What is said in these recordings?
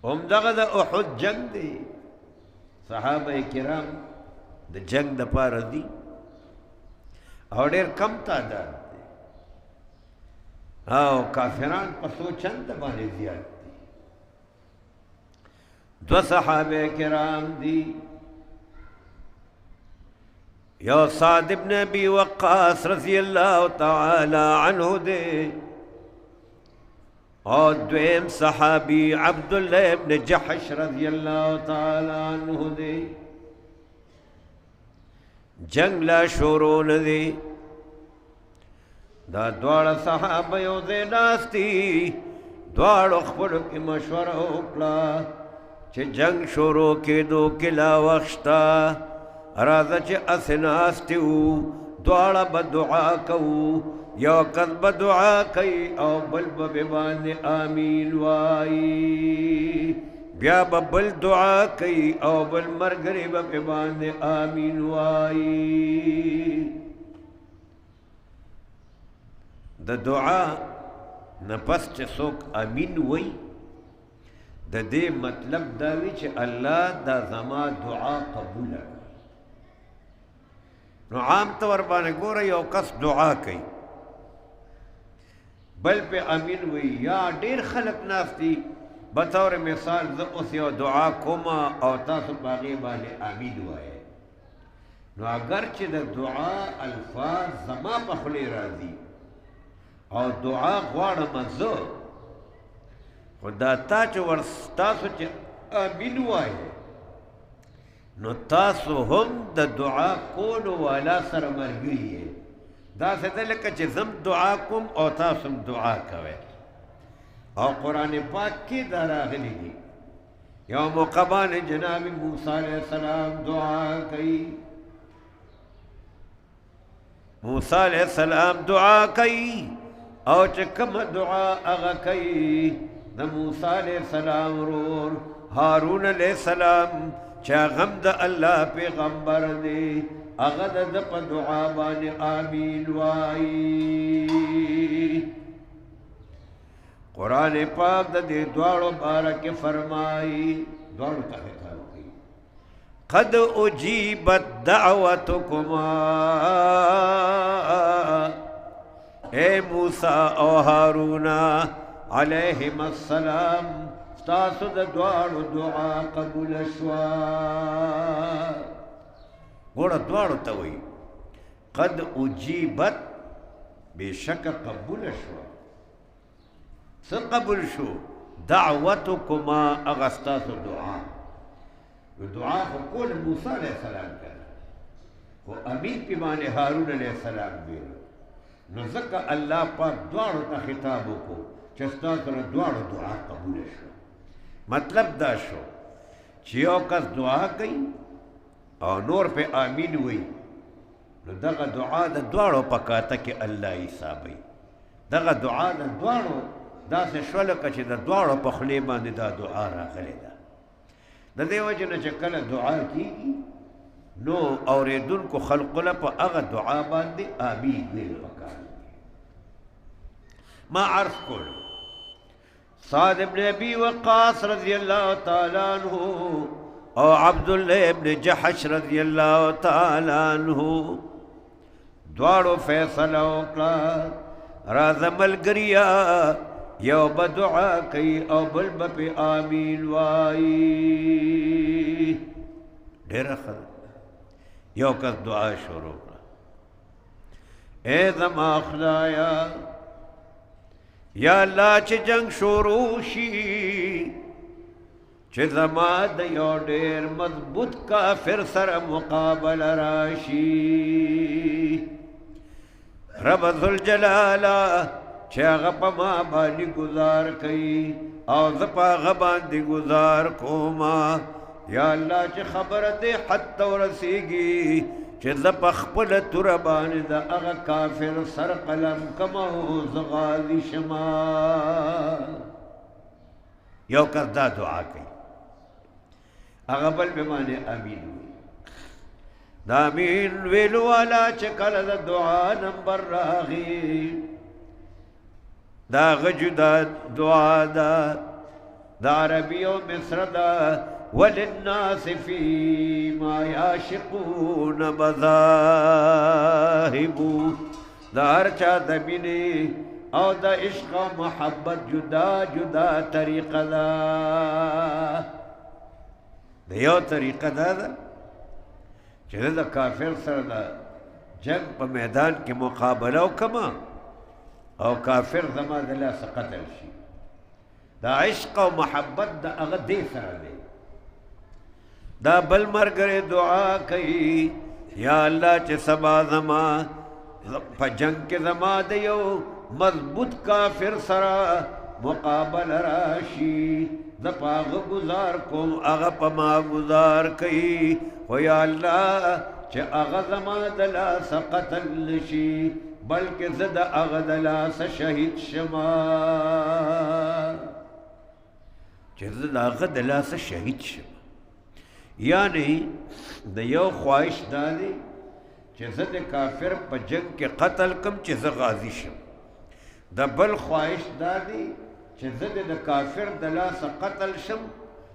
هم دغه د احد جنگ دی صحابه کرام د جنگ د پاره دي او ډېر کم تعداد دی او کافران په څو چنده باندې زیات دي دو صحابه کرام دي یو سعد ابن ابی وقاص رضی اللہ تعالی عنہ دے اور دویم صحابی عبداللہ ابن جحش رضی اللہ تعالی عنہ دے جنگ لا شورون دے دا دوار صحابہ یو دے ناستی دوار اخبر کی مشورہ اکلا چھ جنگ شورو کے دو کلا وقشتا راځه چې اسناستیو دواړه به دعا کوو یو کس به دعا کوي او بل به باندې آمین وایي بیا به بل دعا کوي او بل ملګری به باندې آمین وایي د دعا نه پس چې څوک آمین وایي د دې مطلب دا وي چې الله دا زما دعا قبوله نو عام طور باندې ګوره یو کس دعا کوي بل په امین وي یا ډېر خلک ناست دي بطور مثال زه اوس یو دعا کوم او تاسو په هغې باندې امین وایئ نو اگر چې د دعا الفاظ زما په خولې راځي او دعا غواړم زه خو دا تا چې تاسو چې امین وایئ نو تاسو هم د دعا کولو والا سره ملګري یې داسې ده لکه چې زم دعا کوم او تاسو هم دعا کوئ او قرآن پاک کې دا راغلي دي یو موقع باندې جناب موسی علیہ السلام دعا کوي موسی علیہ السلام دعا کوي او چې کومه دعا هغه کوي د موسی علیہ السلام ورور هارون علیہ السلام چا غم د الله پیغمبر دی هغه د په دعا باندې آمین وایي قرآن پاک د دې دواړو باره کې فرمایي دواړو ته خطاب کوي قد اجیبت دعوتکما اے موسی او هارون علیہم السلام تاسو د دواړو دعا قبول شوا ګوره دواړو ته وایي قد اجیبت بېشکه قبول شوه څه قبول شو دعوتکما هغه ستاسو دعا دعا خو کول موسی علیہ السلام کړه خو امین پې باندې هارون علیہ السلام ویل نو ځکه الله پاک دواړو ته خطاب وکړو چې ستاسو د دواړو دعا قبول شو مطلب دا شو چې یو کس دعا کوي او نور په آمین وایي نو دغه دعا د دواړو په کاته کې الله حسابوي دغه دعا د دواړو داسې شوه لکه چې د دواړو په خولې باندې دا دعا راغلې ده د دې وجې نه چې کله دعا کېږي نو اورېدونکو خلقو له په هغه دعا باندې آمین ویل پکار ما عرض کولو سعد ابن ابی وقاص رضی اللہ تعالی عنہ او عبداللہ ابن جحش رضی اللہ تعالی عنہ دواړو فیصله وکړه راځه ملګریا یو به دعا کوي او بل به پې آمین وایي ډېره ښه یو کس دعا شروع کړه اے زما خدایا یا الله چې جنگ شروع شي چې زما د یو ډېر مضبوط کافر سره مقابله راشي رب ذوالجلاله چې هغه په ما باندې گزار کوي او زه په هغه باندې گزار کوما یا الله چې خبره دې حد ته ورسېږي چې زه په خپله توره باندې د هغه کافر سر قلم کمه زه غازي شما یو کس دا دعا کوي هغه بل به باندې امین وي دا امین ویلو والا چې کله د دعا نمبر راغی دا هغه جدا دعا ده دا عربی و مصر دا وللناس فیما یاشقون مذاہبو دا ہر چا دا مینی او دا عشق و محبت جدا جدا طریقہ دا دا یو طریقہ دا دا چیزا دا کافر سر دا جنگ پا میدان کی مقابلہ و کما او کافر زما دلا سقتل شي دا عشق و محبت دا اغا دے سر دے دا بل مرگر دعا کئی یا اللہ چے سبا زما پا جنگ کے زما دیو مضبوط کافر سرا مقابل راشی دا پاغ گزار کم اغا پا ما گزار کئی و یا اللہ چے اغا زما دلا سقتل شی بلکہ زد اغا دلا سشہید شما چے زد اغا دلا سشہید شما یعنی دا یو خواہش دادی چے زد کافر پا جنگ کے قتل کم چے زد غازی شم دا بل خواہش دادی چے زد دا کافر دلا سا قتل شم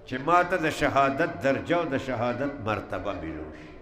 چے ماتا دا شہادت درجہ و دا شہادت مرتبہ ملوش